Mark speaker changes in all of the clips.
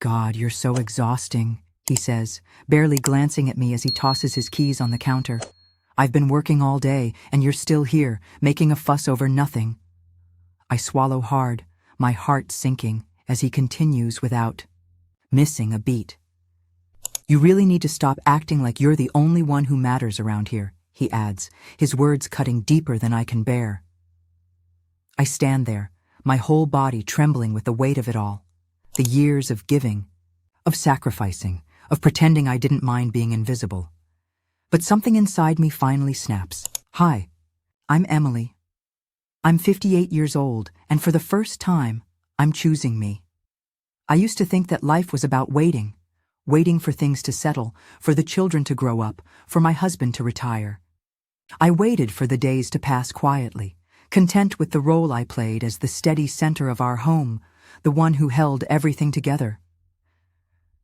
Speaker 1: God, you're so exhausting, he says, barely glancing at me as he tosses his keys on the counter. I've been working all day, and you're still here, making a fuss over nothing. I swallow hard, my heart sinking, as he continues without missing a beat. You really need to stop acting like you're the only one who matters around here, he adds, his words cutting deeper than I can bear. I stand there, my whole body trembling with the weight of it all. The years of giving, of sacrificing, of pretending I didn't mind being invisible. But something inside me finally snaps. Hi, I'm Emily. I'm 58 years old, and for the first time, I'm choosing me. I used to think that life was about waiting for things to settle, for the children to grow up, for my husband to retire. I waited for the days to pass quietly, content with the role I played as the steady center of our home, the one who held everything together.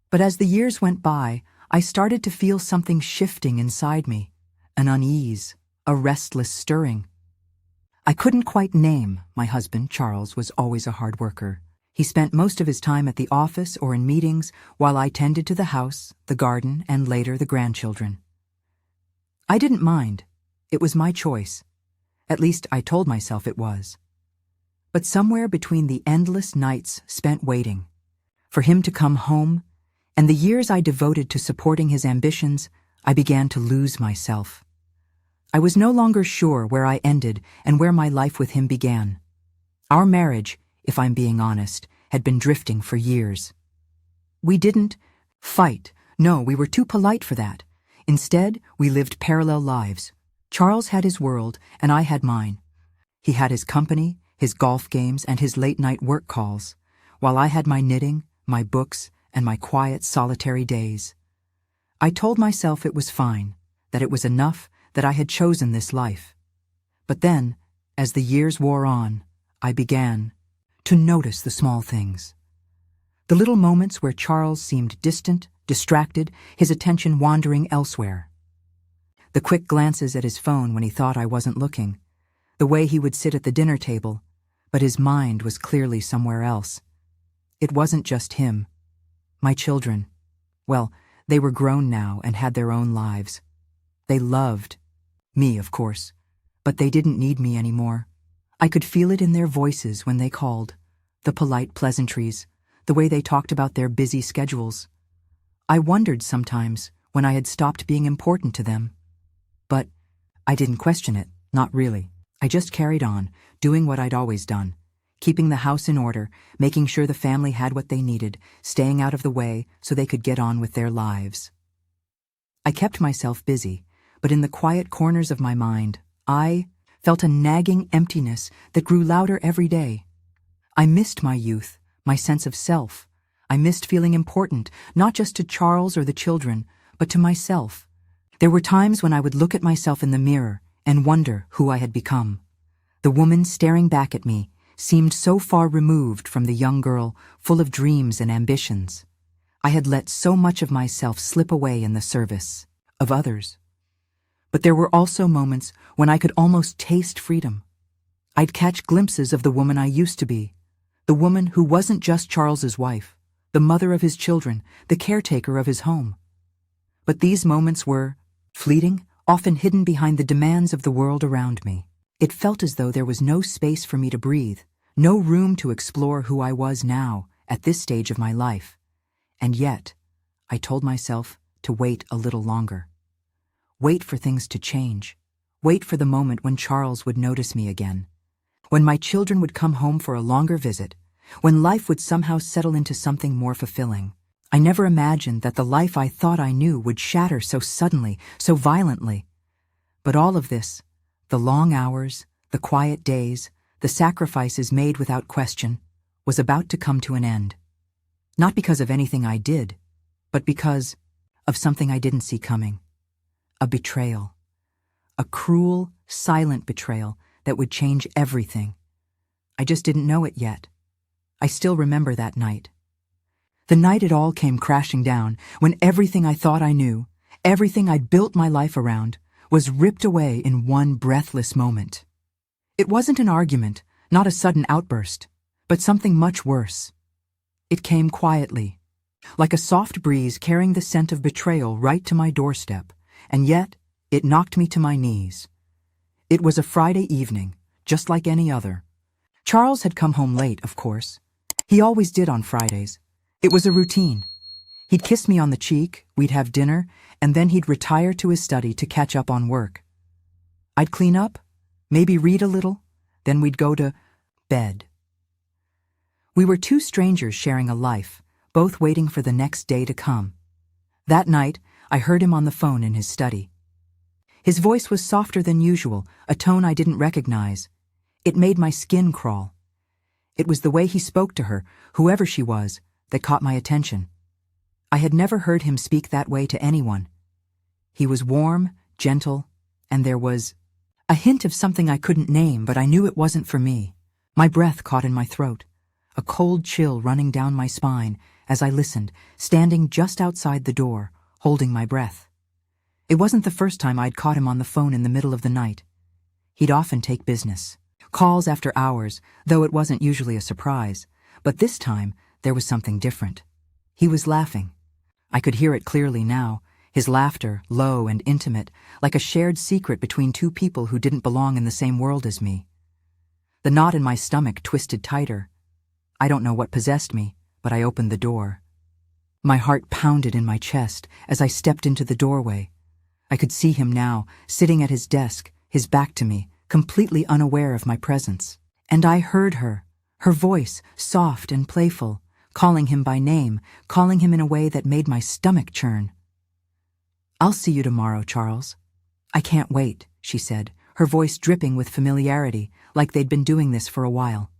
Speaker 1: But as the years went by, I started to feel something shifting inside me, an unease, a restless stirring. I couldn't quite name my husband. Charles was always a hard worker. He spent most of his time at the office or in meetings while I tended to the house, the garden, and later the grandchildren. I didn't mind. It was my choice. At least I told myself it was. But somewhere between the endless nights spent waiting for him to come home and the years I devoted to supporting his ambitions, I began to lose myself. I was no longer sure where I ended and where my life with him began. Our marriage, if I'm being honest, had been drifting for years. We didn't fight. No, we were too polite for that. Instead, we lived parallel lives. Charles had his world, and I had mine. He had his company, his golf games, and his late-night work calls, while I had my knitting, my books, and my quiet, solitary days. I told myself it was fine, that it was enough, that I had chosen this life. But then, as the years wore on, I began to notice the small things. The little moments where Charles seemed distant, distracted, his attention wandering elsewhere. The quick glances at his phone when he thought I wasn't looking. The way he would sit at the dinner table, but his mind was clearly somewhere else. It wasn't just him. My children. Well, they were grown now and had their own lives. They loved me, of course, but they didn't need me anymore. I could feel it in their voices when they called, the polite pleasantries, the way they talked about their busy schedules. I wondered sometimes when I had stopped being important to them. But I didn't question it, not really. I just carried on, doing what I'd always done, keeping the house in order, making sure the family had what they needed, staying out of the way so they could get on with their lives. I kept myself busy, but in the quiet corners of my mind, I felt a nagging emptiness that grew louder every day. I missed my youth, my sense of self. I missed feeling important, not just to Charles or the children, but to myself. There were times when I would look at myself in the mirror and wonder who I had become. The woman staring back at me seemed so far removed from the young girl full of dreams and ambitions. I had let so much of myself slip away in the service of others. But there were also moments when I could almost taste freedom. I'd catch glimpses of the woman I used to be, the woman who wasn't just Charles's wife, the mother of his children, the caretaker of his home. But these moments were fleeting, often hidden behind the demands of the world around me. It felt as though there was no space for me to breathe, no room to explore who I was now, at this stage of my life. And yet, I told myself to wait a little longer. Wait for things to change. Wait for the moment when Charles would notice me again. When my children would come home for a longer visit. When life would somehow settle into something more fulfilling. I never imagined that the life I thought I knew would shatter so suddenly, so violently. But all of this, the long hours, the quiet days, the sacrifices made without question, was about to come to an end. Not because of anything I did, but because of something I didn't see coming. A betrayal. A cruel, silent betrayal that would change everything. I just didn't know it yet. I still remember that night. The night it all came crashing down, when everything I thought I knew, everything I'd built my life around, was ripped away in one breathless moment. It wasn't an argument, not a sudden outburst, but something much worse. It came quietly, like a soft breeze carrying the scent of betrayal right to my doorstep, and yet it knocked me to my knees. It was a Friday evening, just like any other. Charles had come home late, of course. He always did on Fridays. It was a routine. He'd kiss me on the cheek, we'd have dinner, and then he'd retire to his study to catch up on work. I'd clean up, maybe read a little, then we'd go to bed. We were two strangers sharing a life, both waiting for the next day to come. That night, I heard him on the phone in his study. His voice was softer than usual, a tone I didn't recognize. It made my skin crawl. It was the way he spoke to her, whoever she was, that caught my attention. I had never heard him speak that way to anyone. He was warm, gentle, and there was a hint of something I couldn't name, but I knew it wasn't for me. My breath caught in my throat, a cold chill running down my spine as I listened, standing just outside the door, holding my breath. It wasn't the first time I'd caught him on the phone in the middle of the night. He'd often take business, calls after hours, though it wasn't usually a surprise, but this time there was something different. He was laughing. I could hear it clearly now, his laughter, low and intimate, like a shared secret between two people who didn't belong in the same world as me. The knot in my stomach twisted tighter. I don't know what possessed me, but I opened the door. My heart pounded in my chest as I stepped into the doorway. I could see him now, sitting at his desk, his back to me, completely unaware of my presence. And I heard her voice, soft and playful, calling him by name, calling him in a way that made my stomach churn. "I'll see you tomorrow, Charles." "I can't wait," she said, her voice dripping with familiarity, like they'd been doing this for a while.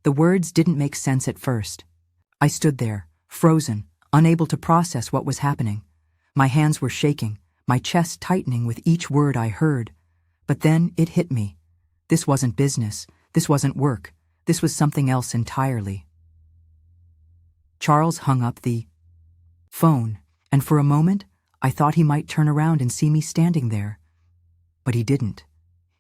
Speaker 1: The words didn't make sense at first. I stood there, frozen, unable to process what was happening. My hands were shaking, my chest tightening with each word I heard. But then it hit me. This wasn't business, this wasn't work, this was something else entirely. Charles hung up the phone, and for a moment, I thought he might turn around and see me standing there. But he didn't.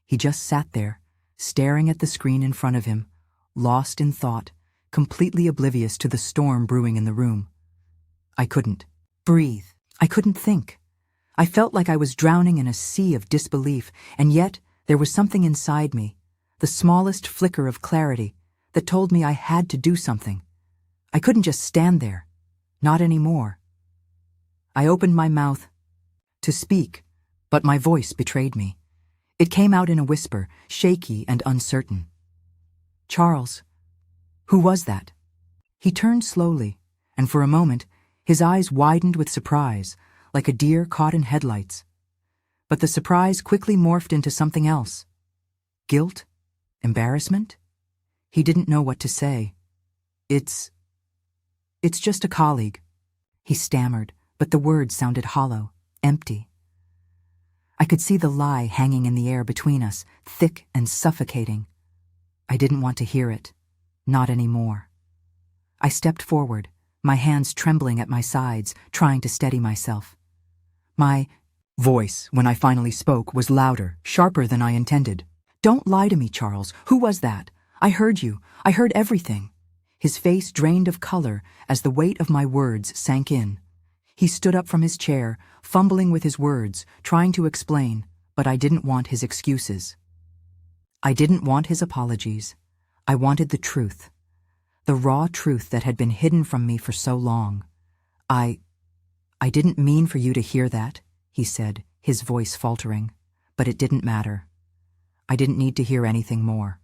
Speaker 1: He just sat there, staring at the screen in front of him, lost in thought, completely oblivious to the storm brewing in the room. I couldn't breathe. I couldn't think. I felt like I was drowning in a sea of disbelief, and yet there was something inside me, the smallest flicker of clarity, that told me I had to do something. I couldn't just stand there. Not anymore. I opened my mouth to speak, but my voice betrayed me. It came out in a whisper, shaky and uncertain. "Charles, who was that?" He turned slowly, and for a moment, his eyes widened with surprise, like a deer caught in headlights. But the surprise quickly morphed into something else. Guilt? Embarrassment? He didn't know what to say. It's just a colleague," he stammered, but the words sounded hollow, empty. I could see the lie hanging in the air between us, thick and suffocating. I didn't want to hear it. Not anymore. I stepped forward, my hands trembling at my sides, trying to steady myself. My voice, when I finally spoke, was louder, sharper than I intended. "Don't lie to me, Charles. Who was that? I heard you. I heard everything." His face drained of color as the weight of my words sank in. He stood up from his chair, fumbling with his words, trying to explain, but I didn't want his excuses. I didn't want his apologies. I wanted the truth. The raw truth that had been hidden from me for so long. I didn't mean for you to hear that," he said, his voice faltering, but it didn't matter. I didn't need to hear anything more.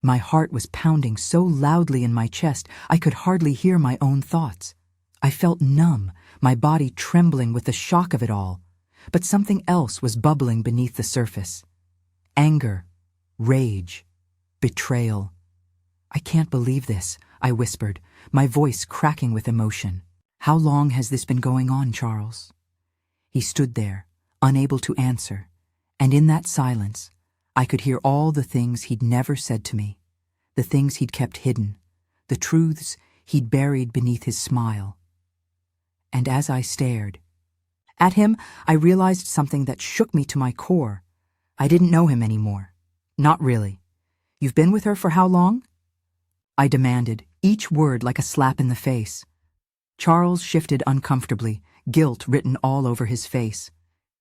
Speaker 1: My heart was pounding so loudly in my chest I could hardly hear my own thoughts. I felt numb, my body trembling with the shock of it all, but something else was bubbling beneath the surface. Anger, rage, betrayal. "I can't believe this," I whispered, my voice cracking with emotion. "How long has this been going on, Charles?" He stood there, unable to answer, and in that silence, I could hear all the things he'd never said to me, the things he'd kept hidden, the truths he'd buried beneath his smile. And as I stared at him, I realized something that shook me to my core. I didn't know him anymore. Not really. "You've been with her for how long?" I demanded, each word like a slap in the face. Charles shifted uncomfortably, guilt written all over his face.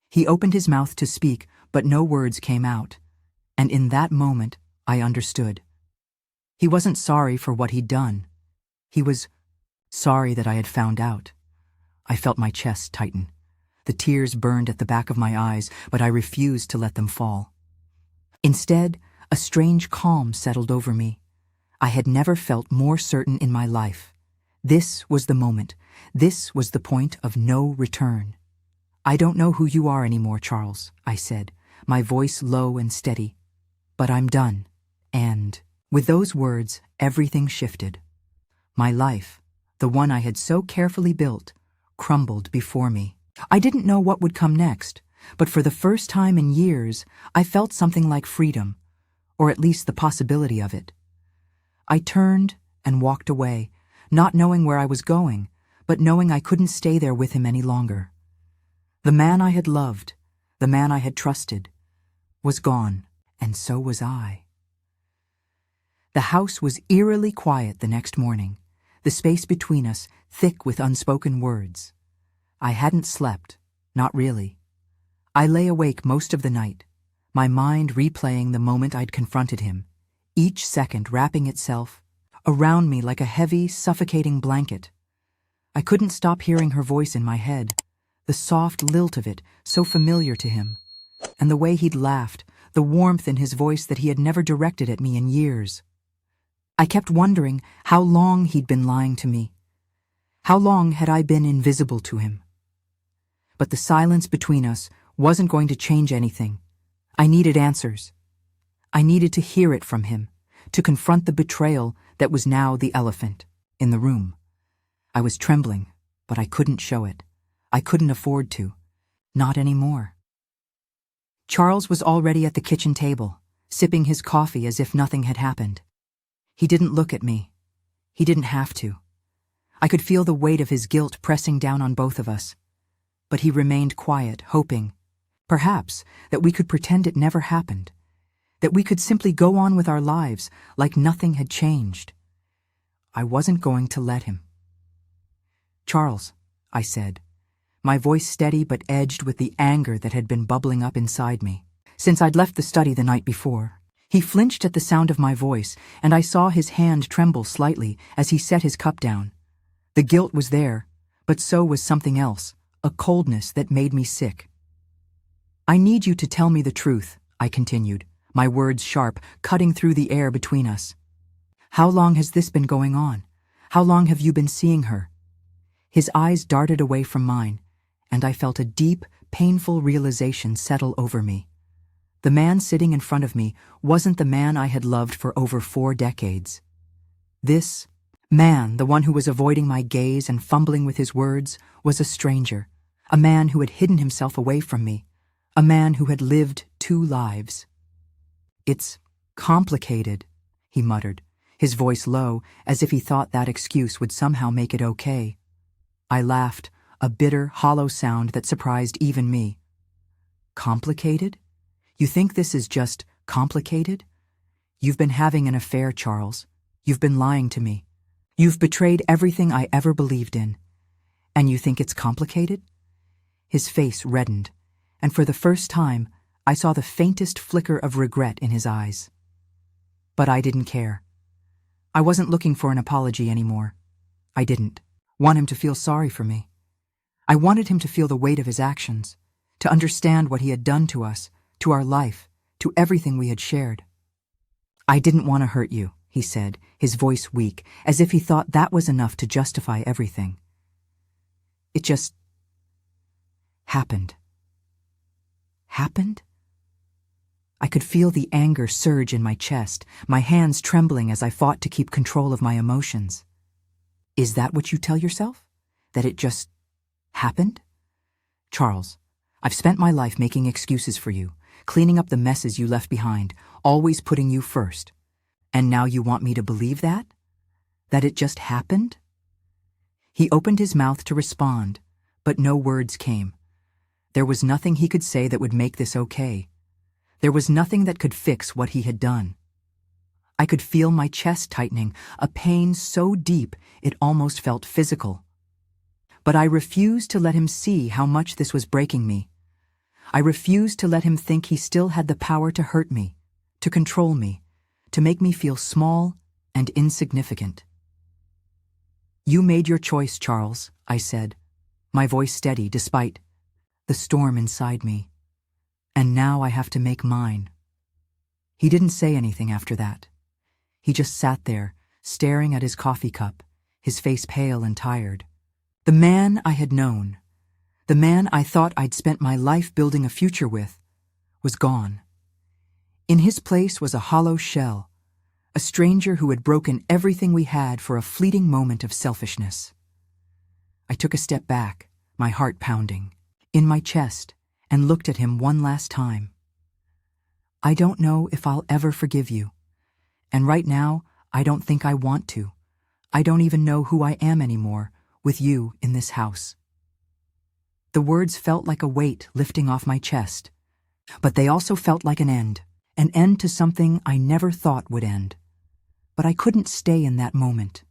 Speaker 1: He opened his mouth to speak, but no words came out. And in that moment, I understood. He wasn't sorry for what he'd done. He was sorry that I had found out. I felt my chest tighten. The tears burned at the back of my eyes, but I refused to let them fall. Instead, a strange calm settled over me. I had never felt more certain in my life. This was the moment. This was the point of no return. "I don't know who you are anymore, Charles," I said, my voice low and steady. "But I'm done." And with those words, everything shifted. My life, the one I had so carefully built, crumbled before me. I didn't know what would come next, but for the first time in years, I felt something like freedom, or at least the possibility of it. I turned and walked away, not knowing where I was going, but knowing I couldn't stay there with him any longer. The man I had loved, the man I had trusted, was gone, and so was I. The house was eerily quiet the next morning, the space between us thick with unspoken words. I hadn't slept, not really. I lay awake most of the night, my mind replaying the moment I'd confronted him, each second wrapping itself around me like a heavy, suffocating blanket. I couldn't stop hearing her voice in my head, the soft lilt of it so familiar to him, and the way he'd laughed, the warmth in his voice that he had never directed at me in years. I kept wondering how long he'd been lying to me. How long had I been invisible to him? But the silence between us wasn't going to change anything. I needed answers. I needed to hear it from him, to confront the betrayal that was now the elephant in the room. I was trembling, but I couldn't show it. I couldn't afford to. Not anymore. Charles was already at the kitchen table, sipping his coffee as if nothing had happened. He didn't look at me. He didn't have to. I could feel the weight of his guilt pressing down on both of us. But he remained quiet, hoping, perhaps, that we could pretend it never happened, that we could simply go on with our lives like nothing had changed. I wasn't going to let him. "Charles," I said, my voice steady but edged with the anger that had been bubbling up inside me since I'd left the study the night before. He flinched at the sound of my voice, and I saw his hand tremble slightly as he set his cup down. The guilt was there, but so was something else, a coldness that made me sick. "I need you to tell me the truth," I continued, my words sharp, cutting through the air between us. "How long has this been going on? How long have you been seeing her?" His eyes darted away from mine, and I felt a deep, painful realization settle over me. The man sitting in front of me wasn't the man I had loved for over 4 decades. This man, the one who was avoiding my gaze and fumbling with his words, was a stranger, a man who had hidden himself away from me, a man who had lived 2 lives. "It's complicated," he muttered, his voice low, as if he thought that excuse would somehow make it okay. I laughed, a bitter, hollow sound that surprised even me. "Complicated? You think this is just complicated? You've been having an affair, Charles. You've been lying to me. You've betrayed everything I ever believed in. And you think it's complicated?" His face reddened, and for the first time, I saw the faintest flicker of regret in his eyes. But I didn't care. I wasn't looking for an apology anymore. I didn't want him to feel sorry for me. I wanted him to feel the weight of his actions, to understand what he had done to us, to our life, to everything we had shared. "I didn't want to hurt you," he said, his voice weak, as if he thought that was enough to justify everything. "It just happened." Happened? I could feel the anger surge in my chest, my hands trembling as I fought to keep control of my emotions. "Is that what you tell yourself? That it just happened?" "Charles, I've spent my life making excuses for you, cleaning up the messes you left behind, always putting you first. And now you want me to believe that? That it just happened?" He opened his mouth to respond, but no words came. There was nothing he could say that would make this okay. There was nothing that could fix what he had done. I could feel my chest tightening, a pain so deep it almost felt physical. But I refused to let him see how much this was breaking me. I refused to let him think he still had the power to hurt me, to control me, to make me feel small and insignificant. "You made your choice, Charles," I said, my voice steady despite the storm inside me. "And now I have to make mine." He didn't say anything after that. He just sat there, staring at his coffee cup, his face pale and tired. The man I had known, the man I thought I'd spent my life building a future with, was gone. In his place was a hollow shell, a stranger who had broken everything we had for a fleeting moment of selfishness. I took a step back, my heart pounding, in my chest, and looked at him one last time. "I don't know if I'll ever forgive you. And right now, I don't think I want to. I don't even know who I am anymore, with you in this house." The words felt like a weight lifting off my chest, but they also felt like an end to something I never thought would end. But I couldn't stay in that moment,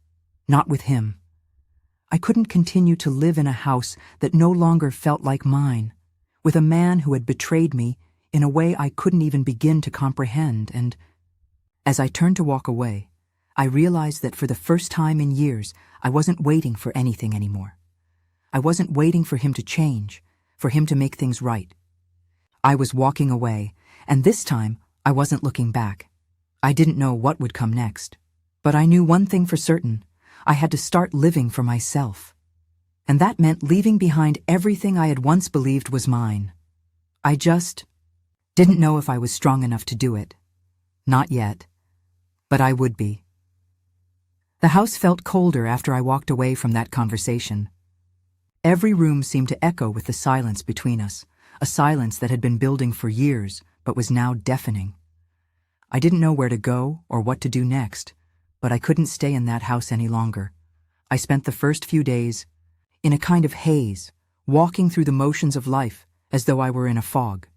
Speaker 1: not with him. I couldn't continue to live in a house that no longer felt like mine, with a man who had betrayed me in a way I couldn't even begin to comprehend. And as I turned to walk away, I realized that for the first time in years, I wasn't waiting for anything anymore. I wasn't waiting for him to change, for him to make things right. I was walking away, and this time I wasn't looking back. I didn't know what would come next, but I knew one thing for certain: I had to start living for myself. And that meant leaving behind everything I had once believed was mine. I just didn't know if I was strong enough to do it. Not yet, but I would be. The house felt colder after I walked away from that conversation. Every room seemed to echo with the silence between us, a silence that had been building for years but was now deafening. I didn't know where to go or what to do next, but I couldn't stay in that house any longer. I spent the first few days in a kind of haze, walking through the motions of life as though I were in a fog.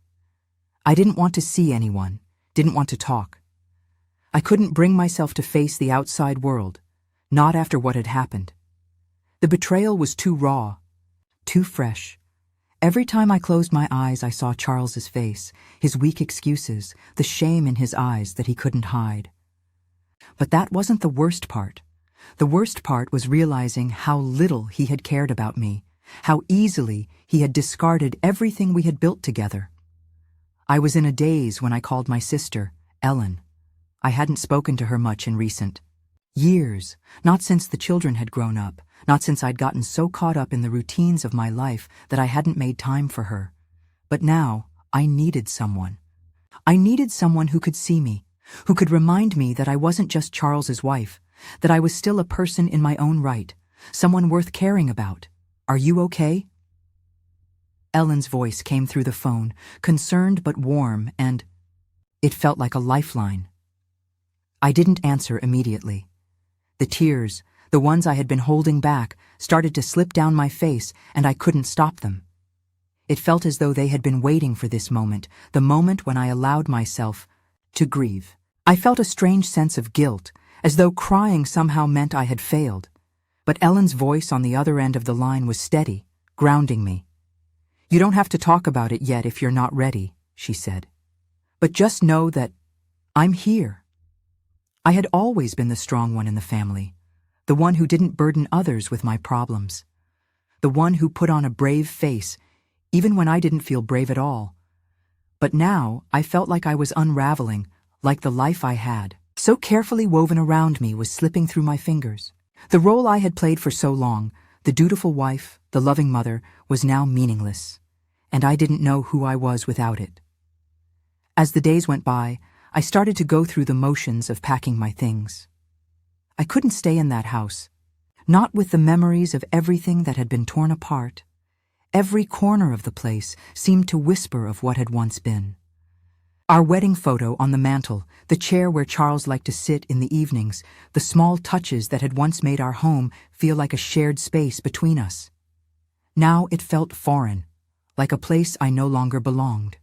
Speaker 1: I didn't want to see anyone, didn't want to talk. I couldn't bring myself to face the outside world, not after what had happened. The betrayal was too raw, too fresh. Every time I closed my eyes, I saw Charles's face, his weak excuses, the shame in his eyes that he couldn't hide. But that wasn't the worst part. The worst part was realizing how little he had cared about me, how easily he had discarded everything we had built together. I was in a daze when I called my sister, Ellen. I hadn't spoken to her much in recent years, not since the children had grown up, not since I'd gotten so caught up in the routines of my life that I hadn't made time for her. But now, I needed someone. I needed someone who could see me, who could remind me that I wasn't just Charles's wife, that I was still a person in my own right, someone worth caring about. "Are you okay?" Ellen's voice came through the phone, concerned but warm, and it felt like a lifeline. I didn't answer immediately. The tears, the ones I had been holding back, started to slip down my face, and I couldn't stop them. It felt as though they had been waiting for this moment, the moment when I allowed myself to grieve. I felt a strange sense of guilt, as though crying somehow meant I had failed. But Ellen's voice on the other end of the line was steady, grounding me. "You don't have to talk about it yet if you're not ready," she said. "But just know that I'm here." I had always been the strong one in the family, the one who didn't burden others with my problems, the one who put on a brave face, even when I didn't feel brave at all. But now I felt like I was unraveling, like the life I had, so carefully woven around me, was slipping through my fingers. The role I had played for so long, the dutiful wife, the loving mother, was now meaningless, and I didn't know who I was without it. As the days went by, I started to go through the motions of packing my things. I couldn't stay in that house, not with the memories of everything that had been torn apart. Every corner of the place seemed to whisper of what had once been. Our wedding photo on the mantel, the chair where Charles liked to sit in the evenings, the small touches that had once made our home feel like a shared space between us. Now it felt foreign, like a place I no longer belonged.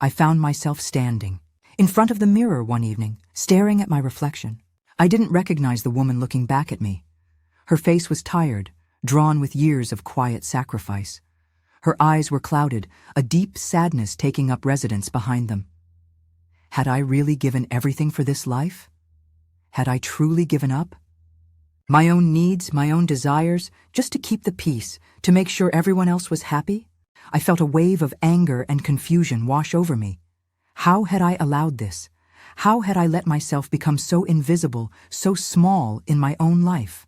Speaker 1: I found myself standing in front of the mirror one evening, staring at my reflection. I didn't recognize the woman looking back at me. Her face was tired, drawn with years of quiet sacrifice. Her eyes were clouded, a deep sadness taking up residence behind them. Had I really given everything for this life? Had I truly given up? My own needs, my own desires, just to keep the peace, to make sure everyone else was happy? I felt a wave of anger and confusion wash over me. How had I allowed this? How had I let myself become so invisible, so small in my own life?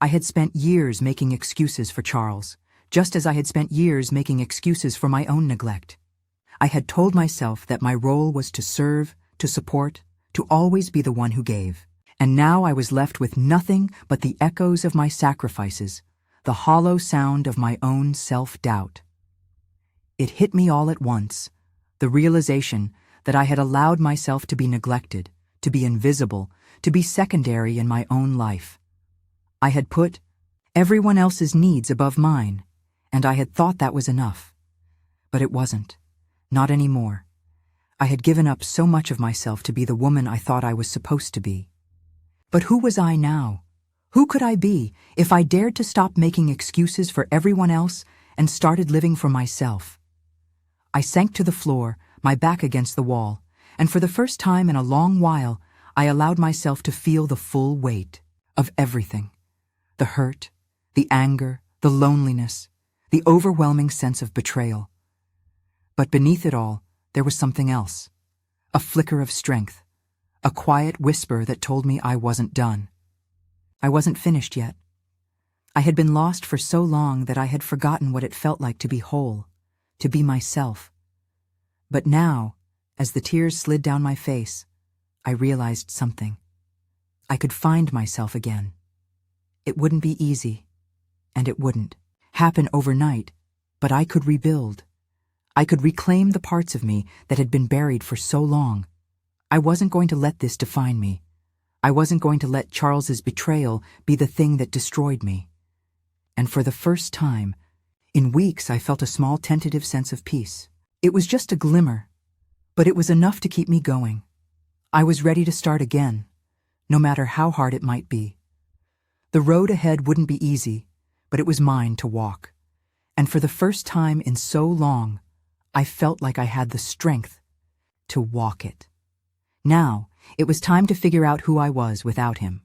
Speaker 1: I had spent years making excuses for Charles, just as I had spent years making excuses for my own neglect. I had told myself that my role was to serve, to support, to always be the one who gave. And now I was left with nothing but the echoes of my sacrifices, the hollow sound of my own self-doubt. It hit me all at once, the realization that I had allowed myself to be neglected, to be invisible, to be secondary in my own life. I had put everyone else's needs above mine, and I had thought that was enough. But it wasn't. Not anymore. I had given up so much of myself to be the woman I thought I was supposed to be. But who was I now? Who could I be if I dared to stop making excuses for everyone else and started living for myself? I sank to the floor, my back against the wall, and for the first time in a long while, I allowed myself to feel the full weight of everything. The hurt, the anger, the loneliness, the overwhelming sense of betrayal. But beneath it all, there was something else. A flicker of strength. A quiet whisper that told me I wasn't done. I wasn't finished yet. I had been lost for so long that I had forgotten what it felt like to be whole, to be myself. But now, as the tears slid down my face, I realized something. I could find myself again. It wouldn't be easy, and it wouldn't happen overnight, but I could rebuild. I could reclaim the parts of me that had been buried for so long. I wasn't going to let this define me. I wasn't going to let Charles's betrayal be the thing that destroyed me. And for the first time, in weeks, I felt a small tentative sense of peace. It was just a glimmer, but it was enough to keep me going. I was ready to start again, no matter how hard it might be. The road ahead wouldn't be easy, but it was mine to walk. And for the first time in so long, I felt like I had the strength to walk it. Now, it was time to figure out who I was without him.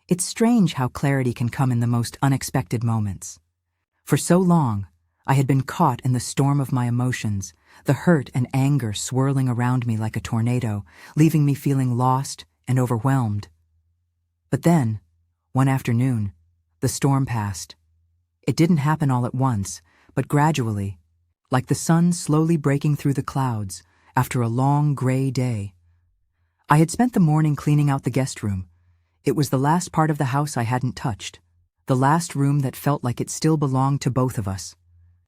Speaker 1: It's strange how clarity can come in the most unexpected moments. For so long, I had been caught in the storm of my emotions, the hurt and anger swirling around me like a tornado, leaving me feeling lost and overwhelmed. But then, one afternoon, the storm passed. It didn't happen all at once, but gradually, like the sun slowly breaking through the clouds after a long gray day. I had spent the morning cleaning out the guest room. It was the last part of the house I hadn't touched, the last room that felt like it still belonged to both of us.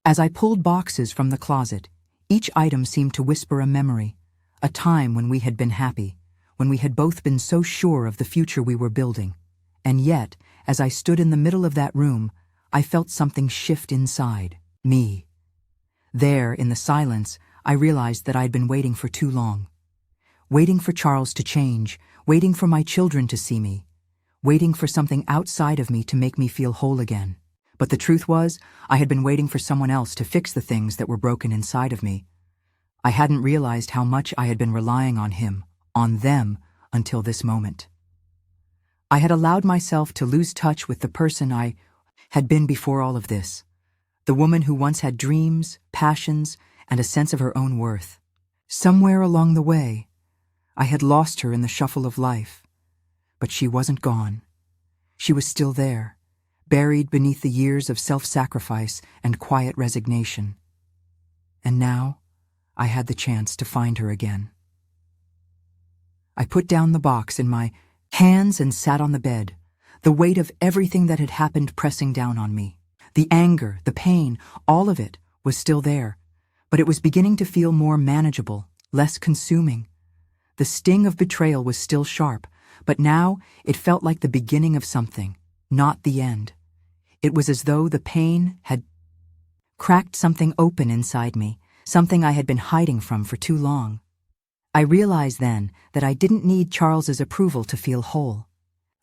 Speaker 1: As I pulled boxes from the closet, each item seemed to whisper a memory, a time when we had been happy, when we had both been so sure of the future we were building. And yet, as I stood in the middle of that room, I felt something shift inside me. There, in the silence, I realized that I'd been waiting for too long. Waiting for Charles to change, waiting for my children to see me, waiting for something outside of me to make me feel whole again. But the truth was, I had been waiting for someone else to fix the things that were broken inside of me. I hadn't realized how much I had been relying on him, on them, until this moment. I had allowed myself to lose touch with the person I had been before all of this, the woman who once had dreams, passions, and a sense of her own worth. Somewhere along the way, I had lost her in the shuffle of life, but she wasn't gone. She was still there, buried beneath the years of self-sacrifice and quiet resignation. And now, I had the chance to find her again. I put down the box in my hands and sat on the bed, the weight of everything that had happened pressing down on me. The anger, the pain, all of it was still there, but it was beginning to feel more manageable, less consuming. The sting of betrayal was still sharp, but now it felt like the beginning of something, not the end. It was as though the pain had cracked something open inside me, something I had been hiding from for too long. I realized then that I didn't need Charles's approval to feel whole.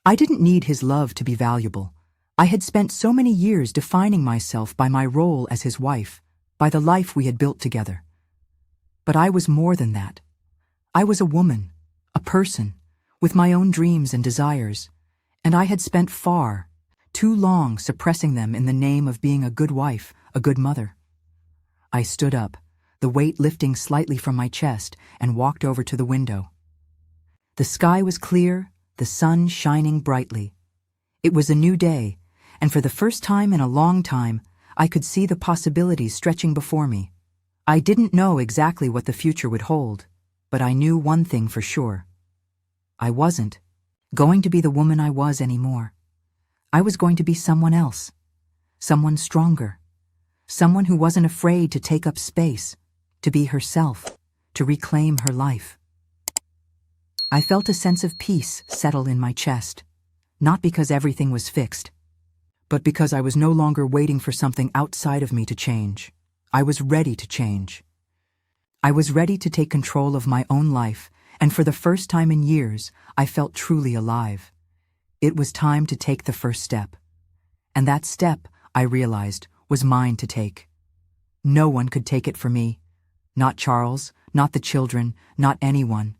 Speaker 1: I didn't need his love to be valuable. I had spent so many years defining myself by my role as his wife, by the life we had built together. But I was more than that. I was a woman, a person, with my own dreams and desires, and I had spent far too long suppressing them in the name of being a good wife, a good mother. I stood up, the weight lifting slightly from my chest, and walked over to the window. The sky was clear, the sun shining brightly. It was a new day, and for the first time in a long time, I could see the possibilities stretching before me. I didn't know exactly what the future would hold, but I knew one thing for sure. I wasn't going to be the woman I was anymore. I was going to be someone else, someone stronger, someone who wasn't afraid to take up space, to be herself, to reclaim her life. I felt a sense of peace settle in my chest, not because everything was fixed, but because I was no longer waiting for something outside of me to change. I was ready to change. I was ready to take control of my own life, and for the first time in years, I felt truly alive. It was time to take the first step. And that step, I realized, was mine to take. No one could take it for me. Not Charles, not the children, not anyone.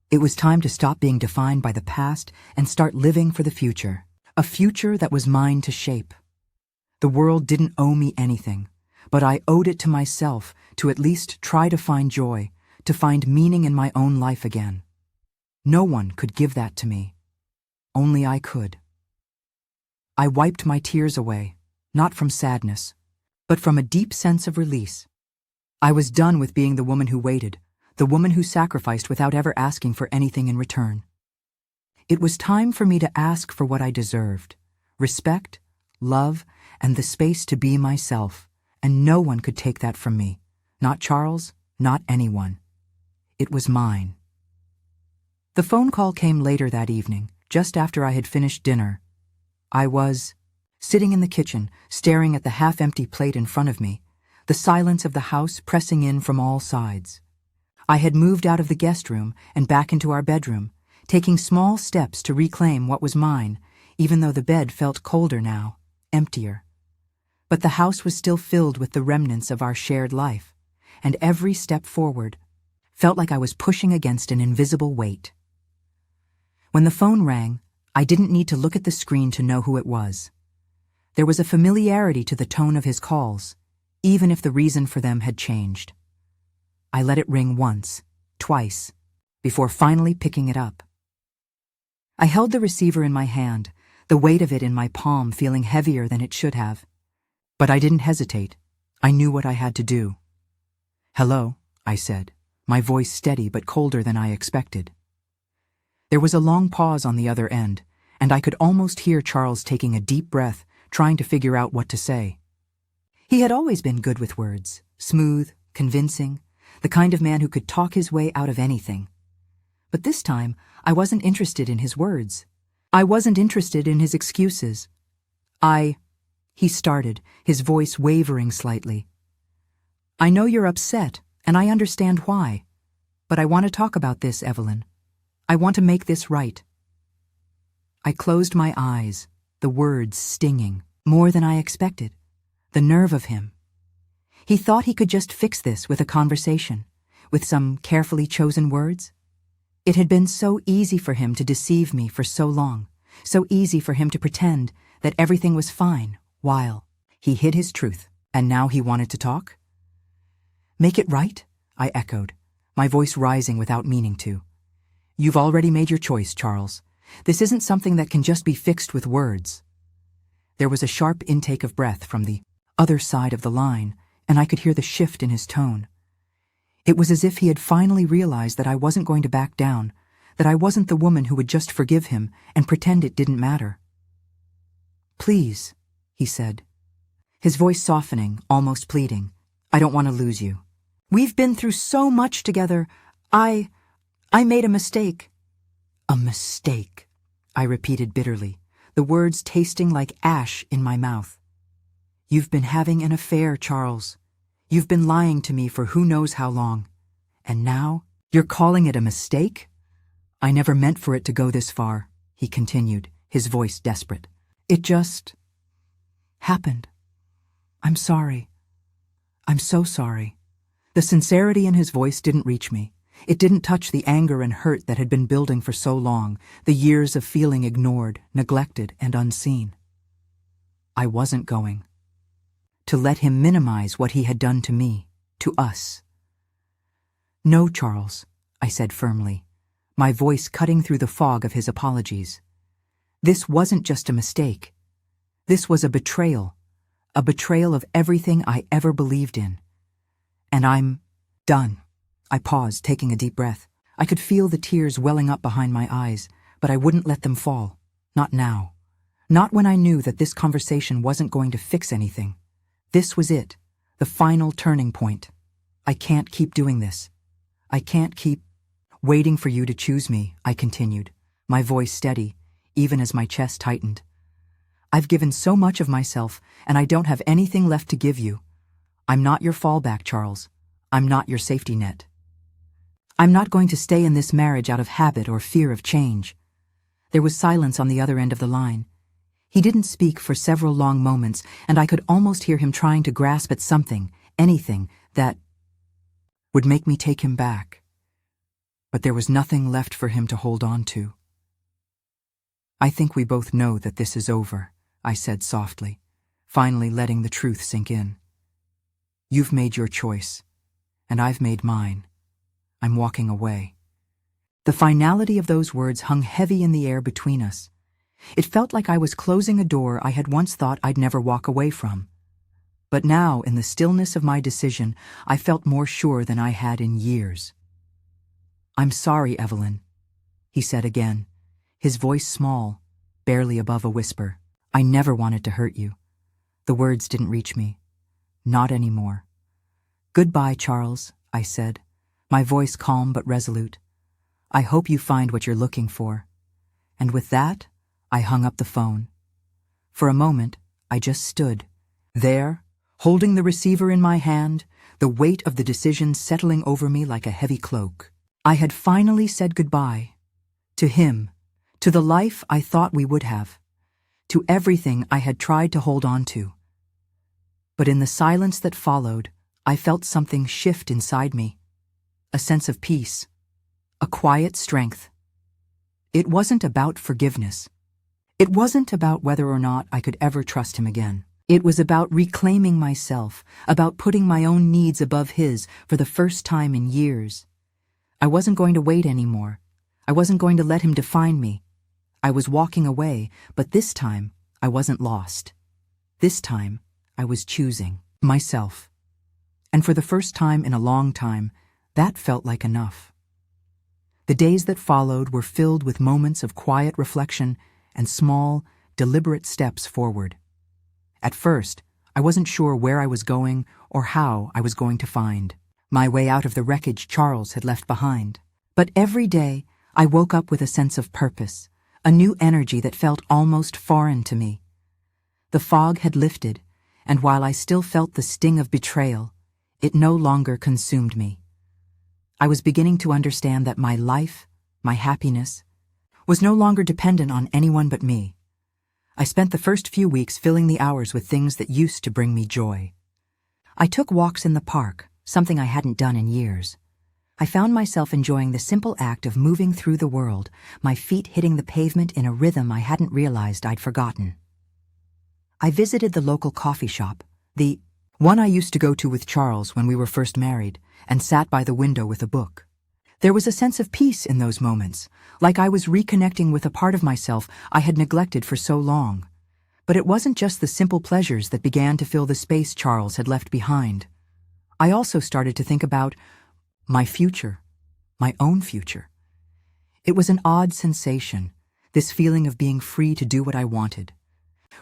Speaker 1: It was time to stop being defined by the past and start living for the future. A future that was mine to shape. The world didn't owe me anything, but I owed it to myself to at least try to find joy, to find meaning in my own life again. No one could give that to me. Only I could. I wiped my tears away, not from sadness, but from a deep sense of release. I was done with being the woman who waited, the woman who sacrificed without ever asking for anything in return. It was time for me to ask for what I deserved: respect, love, and the space to be myself, and no one could take that from me. Not Charles, not anyone. It was mine. The phone call came later that evening, just after I had finished dinner. I was sitting in the kitchen, staring at the half-empty plate in front of me, the silence of the house pressing in from all sides. I had moved out of the guest room and back into our bedroom, taking small steps to reclaim what was mine, even though the bed felt colder now, emptier. But the house was still filled with the remnants of our shared life, and every step forward felt like I was pushing against an invisible weight. When the phone rang, I didn't need to look at the screen to know who it was. There was a familiarity to the tone of his calls, even if the reason for them had changed. I let it ring once, twice, before finally picking it up. I held the receiver in my hand, the weight of it in my palm feeling heavier than it should have. But I didn't hesitate. I knew what I had to do. "Hello," I said, my voice steady but colder than I expected. There was a long pause on the other end, and I could almost hear Charles taking a deep breath, trying to figure out what to say. He had always been good with words, smooth, convincing, the kind of man who could talk his way out of anything. But this time, I wasn't interested in his words. I wasn't interested in his excuses. He started, his voice wavering slightly. "I know you're upset, and I understand why. But I want to talk about this, Evelyn. I want to make this right." I closed my eyes, the words stinging, more than I expected. The nerve of him. He thought he could just fix this with a conversation, with some carefully chosen words. It had been so easy for him to deceive me for so long, so easy for him to pretend that everything was fine, while he hid his truth, and now he wanted to talk? "Make it right?" I echoed, my voice rising without meaning to. "You've already made your choice, Charles. This isn't something that can just be fixed with words." There was a sharp intake of breath from the other side of the line, and I could hear the shift in his tone. It was as if he had finally realized that I wasn't going to back down, that I wasn't the woman who would just forgive him and pretend it didn't matter. "Please," he said, his voice softening, almost pleading. "I don't want to lose you. We've been through so much together. I made a mistake." "A mistake," I repeated bitterly, the words tasting like ash in my mouth. "You've been having an affair, Charles. You've been lying to me for who knows how long. And now you're calling it a mistake? I never meant for it to go this far," he continued, his voice desperate. happened. I'm sorry. I'm so sorry. The sincerity in his voice didn't reach me. It didn't touch the anger and hurt that had been building for so long, the years of feeling ignored, neglected, and unseen. I wasn't going to let him minimize what he had done to me, to us. No, Charles, I said firmly, my voice cutting through the fog of his apologies. This wasn't just a mistake. This was a betrayal of everything I ever believed in. And I'm done. I paused, taking a deep breath. I could feel the tears welling up behind my eyes, but I wouldn't let them fall. Not now. Not when I knew that this conversation wasn't going to fix anything. This was it, the final turning point. I can't keep doing this. I can't keep waiting for you to choose me, I continued, my voice steady, even as my chest tightened. I've given so much of myself, and I don't have anything left to give you. I'm not your fallback, Charles. I'm not your safety net. I'm not going to stay in this marriage out of habit or fear of change. There was silence on the other end of the line. He didn't speak for several long moments, and I could almost hear him trying to grasp at something, anything, that would make me take him back. But there was nothing left for him to hold on to. I think we both know that this is over, I said softly, finally letting the truth sink in. You've made your choice, and I've made mine. I'm walking away. The finality of those words hung heavy in the air between us. It felt like I was closing a door I had once thought I'd never walk away from. But now, in the stillness of my decision, I felt more sure than I had in years. I'm sorry, Evelyn, he said again, his voice small, barely above a whisper. I never wanted to hurt you. The words didn't reach me. Not anymore. Goodbye, Charles, I said, my voice calm but resolute. I hope you find what you're looking for. And with that, I hung up the phone. For a moment, I just stood there, holding the receiver in my hand, the weight of the decision settling over me like a heavy cloak. I had finally said goodbye. To him, to the life I thought we would have, to everything I had tried to hold on to. But in the silence that followed, I felt something shift inside me. A sense of peace. A quiet strength. It wasn't about forgiveness. It wasn't about whether or not I could ever trust him again. It was about reclaiming myself, about putting my own needs above his for the first time in years. I wasn't going to wait anymore. I wasn't going to let him define me. I was walking away, but this time I wasn't lost. This time I was choosing myself. And for the first time in a long time, that felt like enough. The days that followed were filled with moments of quiet reflection and small, deliberate steps forward. At first, I wasn't sure where I was going or how I was going to find my way out of the wreckage Charles had left behind. But every day, I woke up with a sense of purpose, a new energy that felt almost foreign to me. The fog had lifted, and while I still felt the sting of betrayal, it no longer consumed me. I was beginning to understand that my life, my happiness, was no longer dependent on anyone but me. I spent the first few weeks filling the hours with things that used to bring me joy. I took walks in the park, something I hadn't done in years. I found myself enjoying the simple act of moving through the world, my feet hitting the pavement in a rhythm I hadn't realized I'd forgotten. I visited the local coffee shop, the one I used to go to with Charles when we were first married, and sat by the window with a book. There was a sense of peace in those moments, like I was reconnecting with a part of myself I had neglected for so long. But it wasn't just the simple pleasures that began to fill the space Charles had left behind. I also started to think about my future, my own future. It was an odd sensation, this feeling of being free to do what I wanted.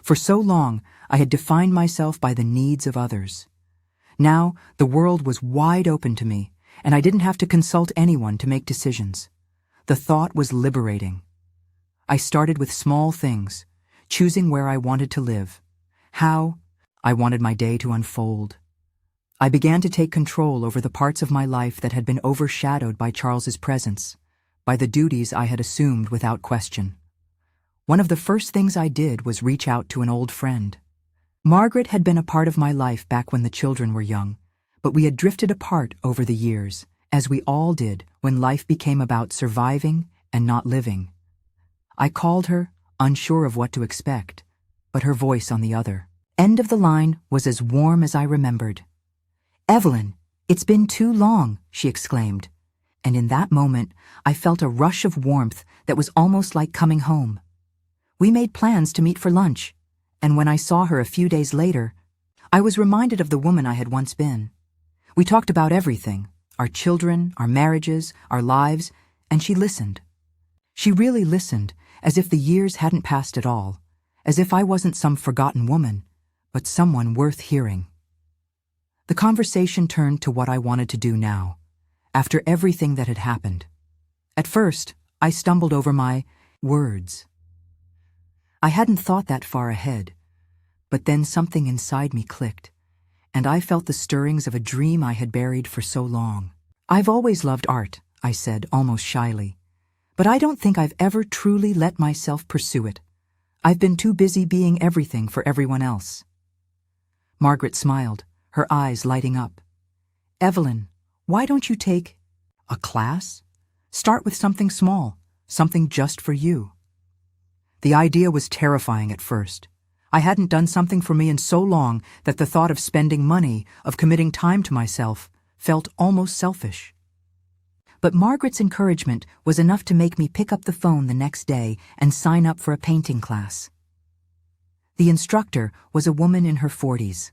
Speaker 1: For so long, I had defined myself by the needs of others. Now, the world was wide open to me, and I didn't have to consult anyone to make decisions. The thought was liberating. I started with small things, choosing where I wanted to live, how I wanted my day to unfold. I began to take control over the parts of my life that had been overshadowed by Charles's presence, by the duties I had assumed without question. One of the first things I did was reach out to an old friend. Margaret had been a part of my life back when the children were young, but we had drifted apart over the years, as we all did when life became about surviving and not living. I called her, unsure of what to expect, but her voice on the other end of the line was as warm as I remembered. "Evelyn, it's been too long," she exclaimed, and in that moment I felt a rush of warmth that was almost like coming home. We made plans to meet for lunch, and when I saw her a few days later, I was reminded of the woman I had once been. We talked about everything, our children, our marriages, our lives, and she listened. She really listened, as if the years hadn't passed at all, as if I wasn't some forgotten woman, but someone worth hearing. The conversation turned to what I wanted to do now, after everything that had happened. At first, I stumbled over my words. I hadn't thought that far ahead, but then something inside me clicked, and I felt the stirrings of a dream I had buried for so long. "I've always loved art," I said, almost shyly, "but I don't think I've ever truly let myself pursue it. I've been too busy being everything for everyone else." Margaret smiled, her eyes lighting up. "Evelyn, why don't you take a class? Start with something small, something just for you." The idea was terrifying at first. I hadn't done something for me in so long that the thought of spending money, of committing time to myself, felt almost selfish. But Margaret's encouragement was enough to make me pick up the phone the next day and sign up for a painting class. The instructor was a woman in her 40s,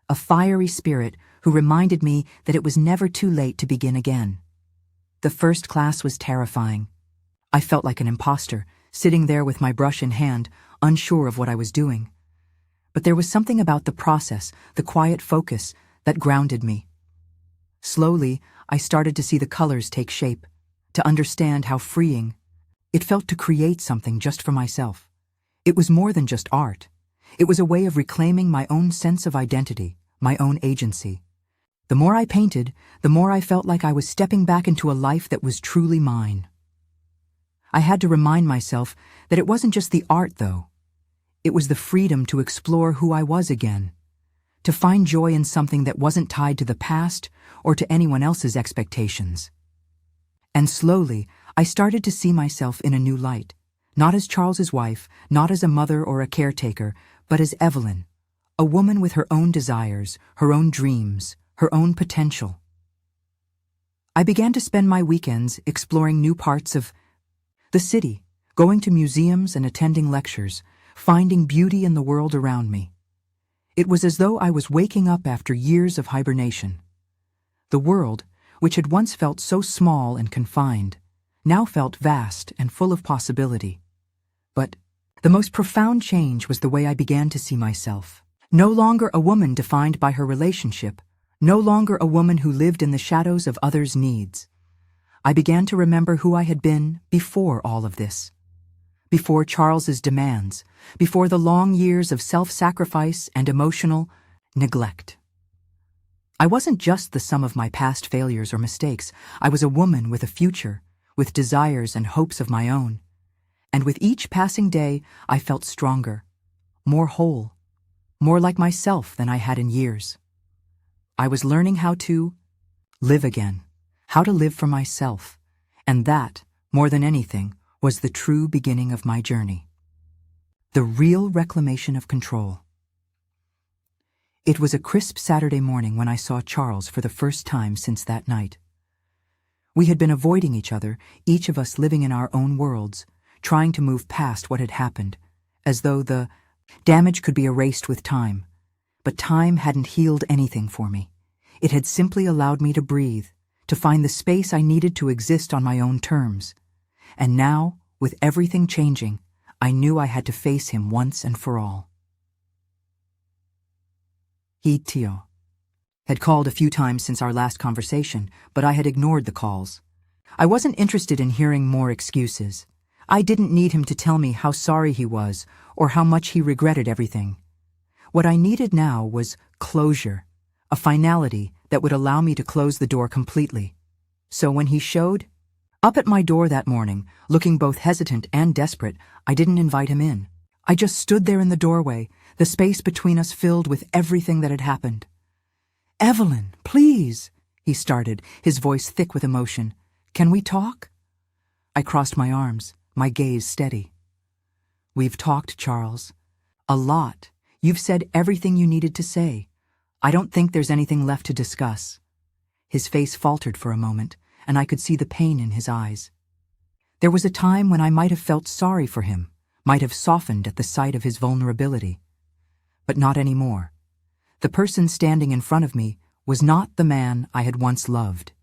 Speaker 1: a fiery spirit who reminded me that it was never too late to begin again. The first class was terrifying. I felt like an imposter, sitting there with my brush in hand, unsure of what I was doing. But there was something about the process, the quiet focus, that grounded me. Slowly, I started to see the colors take shape, to understand how freeing it felt to create something just for myself. It was more than just art. It was a way of reclaiming my own sense of identity, my own agency. The more I painted, the more I felt like I was stepping back into a life that was truly mine. I had to remind myself that it wasn't just the art, though. It was the freedom to explore who I was again, to find joy in something that wasn't tied to the past or to anyone else's expectations. And slowly, I started to see myself in a new light, not as Charles's wife, not as a mother or a caretaker, but as Evelyn, a woman with her own desires, her own dreams, her own potential. I began to spend my weekends exploring new parts of the city, going to museums and attending lectures, finding beauty in the world around me. It was as though I was waking up after years of hibernation. The world, which had once felt so small and confined, now felt vast and full of possibility. But the most profound change was the way I began to see myself. No longer a woman defined by her relationship, no longer a woman who lived in the shadows of others' needs. I began to remember who I had been before all of this. Before Charles's demands, before the long years of self-sacrifice and emotional neglect. I wasn't just the sum of my past failures or mistakes. I was a woman with a future, with desires and hopes of my own. And with each passing day, I felt stronger, more whole, more like myself than I had in years. I was learning how to live again, how to live for myself, and that, more than anything, was the true beginning of my journey. The real reclamation of control. It was a crisp Saturday morning when I saw Charles for the first time since that night. We had been avoiding each other, each of us living in our own worlds, trying to move past what had happened, as though the damage could be erased with time. But time hadn't healed anything for me. It had simply allowed me to breathe, to find the space I needed to exist on my own terms. And now, with everything changing, I knew I had to face him once and for all. Tio had called a few times since our last conversation, but I had ignored the calls. I wasn't interested in hearing more excuses. I didn't need him to tell me how sorry he was or how much he regretted everything. What I needed now was closure, a finality that would allow me to close the door completely. So when he showed up at my door that morning, looking both hesitant and desperate, I didn't invite him in. I just stood there in the doorway, the space between us filled with everything that had happened. "Evelyn, please," he started, his voice thick with emotion. "Can we talk?" I crossed my arms, my gaze steady. "We've talked, Charles. A lot. You've said everything you needed to say. I don't think there's anything left to discuss." His face faltered for a moment, and I could see the pain in his eyes. There was a time when I might have felt sorry for him, might have softened at the sight of his vulnerability. But not anymore. The person standing in front of me was not the man I had once loved.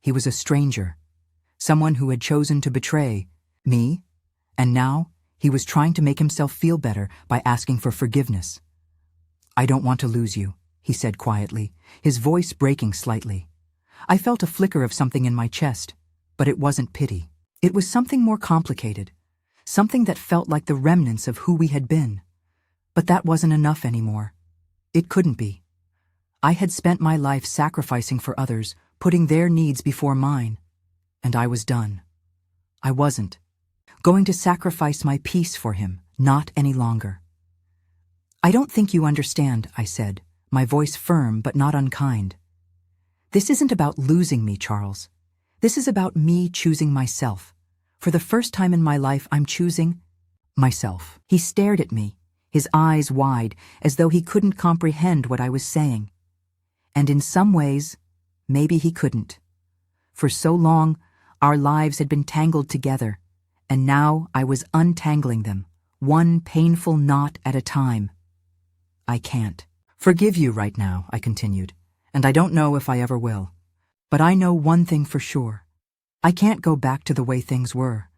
Speaker 1: He was a stranger, someone who had chosen to betray me, and now he was trying to make himself feel better by asking for forgiveness. "I don't want to lose you," he said quietly, his voice breaking slightly. I felt a flicker of something in my chest, but it wasn't pity. It was something more complicated, something that felt like the remnants of who we had been. But that wasn't enough anymore. It couldn't be. I had spent my life sacrificing for others, putting their needs before mine, and I was done. I wasn't going to sacrifice my peace for him, not any longer. "I don't think you understand," I said, my voice firm but not unkind. "This isn't about losing me, Charles. This is about me choosing myself. For the first time in my life, I'm choosing myself." He stared at me, his eyes wide, as though he couldn't comprehend what I was saying. And in some ways, maybe he couldn't. For so long, our lives had been tangled together, and now I was untangling them, one painful knot at a time. "I can't forgive you right now," I continued, "and I don't know if I ever will. But I know one thing for sure. I can't go back to the way things were.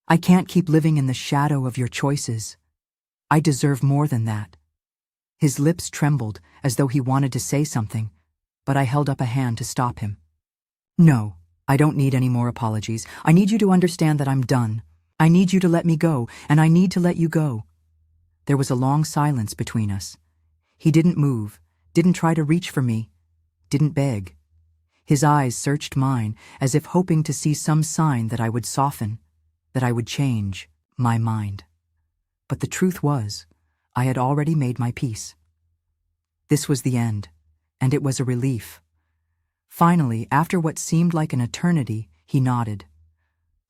Speaker 1: I can't keep living in the shadow of your choices. I deserve more than that." His lips trembled as though he wanted to say something, but I held up a hand to stop him. "No, I don't need any more apologies. I need you to understand that I'm done. I need you to let me go, and I need to let you go." There was a long silence between us. He didn't move, didn't try to reach for me, didn't beg. His eyes searched mine, as if hoping to see some sign that I would soften, that I would change my mind. But the truth was, I had already made my peace. This was the end, and it was a relief. Finally, after what seemed like an eternity, he nodded.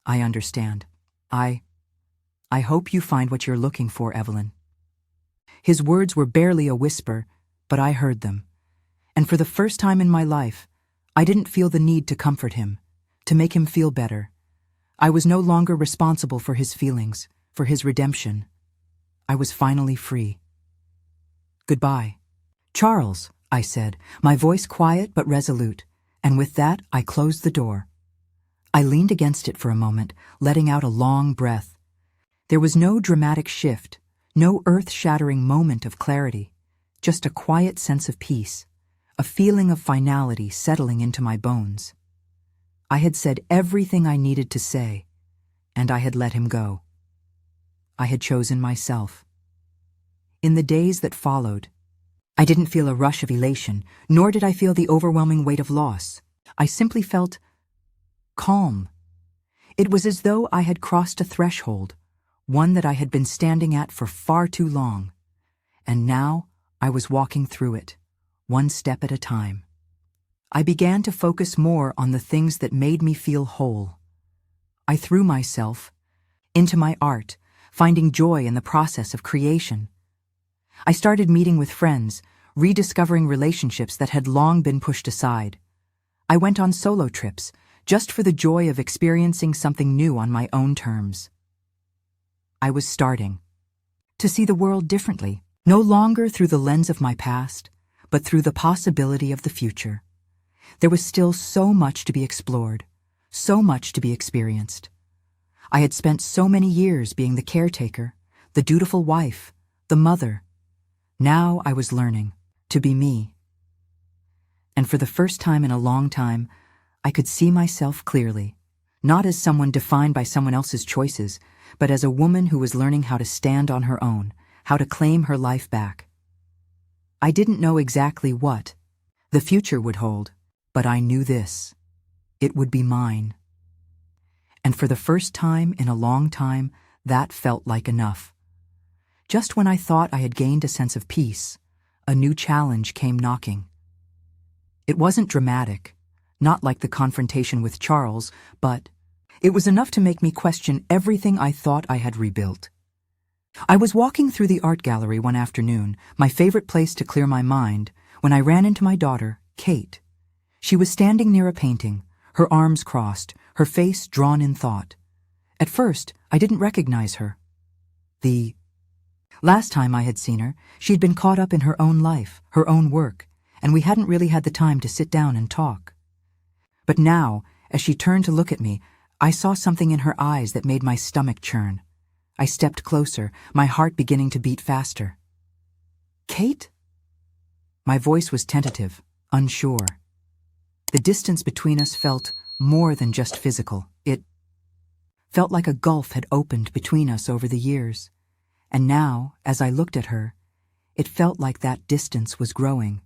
Speaker 1: "I understand. I hope you find what you're looking for, Evelyn." His words were barely a whisper, but I heard them. And for the first time in my life, I didn't feel the need to comfort him, to make him feel better. I was no longer responsible for his feelings, for his redemption. I was finally free. "Goodbye." "Charles," I said, my voice quiet but resolute, and with that I closed the door. I leaned against it for a moment, letting out a long breath. There was no dramatic shift, no earth-shattering moment of clarity, just a quiet sense of peace, a feeling of finality settling into my bones. I had said everything I needed to say, and I had let him go. I had chosen myself. In the days that followed, I didn't feel a rush of elation, nor did I feel the overwhelming weight of loss. I simply felt calm. It was as though I had crossed a threshold, one that I had been standing at for far too long, and now I was walking through it, one step at a time. I began to focus more on the things that made me feel whole. I threw myself into my art, finding joy in the process of creation. I started meeting with friends, rediscovering relationships that had long been pushed aside. I went on solo trips, just for the joy of experiencing something new on my own terms. I was starting to see the world differently, no longer through the lens of my past, but through the possibility of the future. There was still so much to be explored, so much to be experienced. I had spent so many years being the caretaker, the dutiful wife, the mother. Now I was learning to be me. And for the first time in a long time, I could see myself clearly, not as someone defined by someone else's choices, but as a woman who was learning how to stand on her own, how to claim her life back. I didn't know exactly what the future would hold, but I knew this: it would be mine. And for the first time in a long time, that felt like enough. Just when I thought I had gained a sense of peace, a new challenge came knocking. It wasn't dramatic, not like the confrontation with Charles, but it was enough to make me question everything I thought I had rebuilt. I was walking through the art gallery one afternoon, my favorite place to clear my mind, when I ran into my daughter, Kate. She was standing near a painting, her arms crossed, her face drawn in thought. At first, I didn't recognize her. The last time I had seen her, she'd been caught up in her own life, her own work, and we hadn't really had the time to sit down and talk. But now, as she turned to look at me, I saw something in her eyes that made my stomach churn. I stepped closer, my heart beginning to beat faster. "Kate?" My voice was tentative, unsure. The distance between us felt more than just physical. It felt like a gulf had opened between us over the years. And now, as I looked at her, it felt like that distance was growing.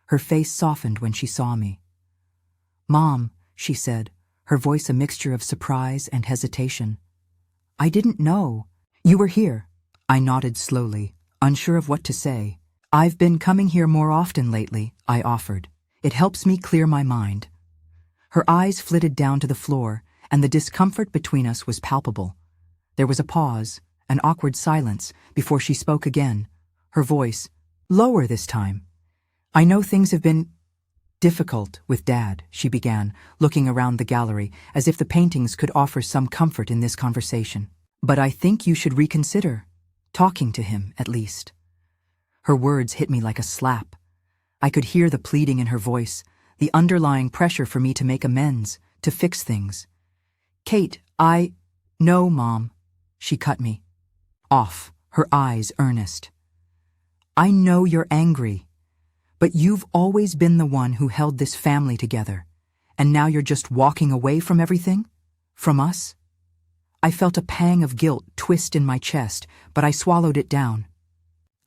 Speaker 1: Her face softened when she saw me. "Mom," she said, her voice a mixture of surprise and hesitation. "I didn't know. You were here." I nodded slowly, unsure of what to say. "I've been coming here more often lately," I offered. "It helps me clear my mind." Her eyes flitted down to the floor, and the discomfort between us was palpable. There was a pause, an awkward silence, before she spoke again, her voice lower this time. "I know things have been difficult with Dad," she began, looking around the gallery as if the paintings could offer some comfort in this conversation. "But I think you should reconsider talking to him, at least." Her words hit me like a slap. I could hear the pleading in her voice, the underlying pressure for me to make amends, to fix things. "Kate, No, Mom," she cut me off, her eyes earnest. "I know you're angry, but you've always been the one who held this family together, and now you're just walking away from everything? From us?" I felt a pang of guilt twist in my chest, but I swallowed it down.